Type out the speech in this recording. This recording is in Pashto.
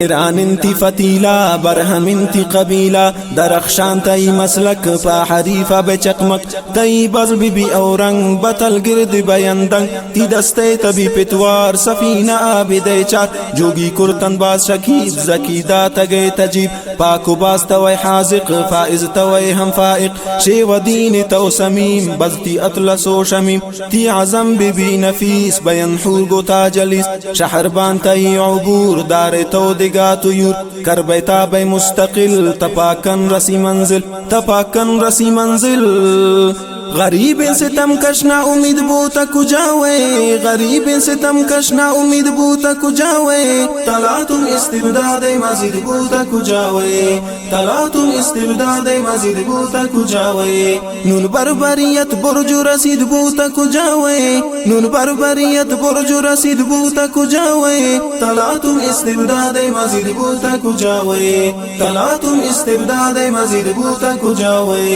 ایران انتی فتیلا برهم انتی قبیلا درخشان تای مسلک پا حریفا بچقمک تای بزل بی اورنگ بطل گرد بیندنگ تی دسته تبی پتوار سفینہ آبی چار جوگی کرتن باز شکیب زکی داتا گئی تجیب پاکو باز توی حازق فائز توی هم فائق شیو دین تو سمیم بزتی اطلس و شمیم تی عظم بی نفیس بین حورگو تاجلیس شحربان تای عبور دار تو دگاتو یور کربیتا بی مستقل تپاکن رسی منزل تپاکن رسی منزل غریب ستم کشنا امید بوتا کجاوے غریب ستم کشنا امید بوتا کجاوے طلعتم استبداد مزید بوتا کجاوے طلعتم استبداد مزید بوتا کجاوے نون بربریت برج رسید بوتا کجاوے نون بربریت برج رسید بوتا کجاوے طلعتم استبداد مزید بوتا کجاوے طلعتم استبداد مزید بوتا کجاوے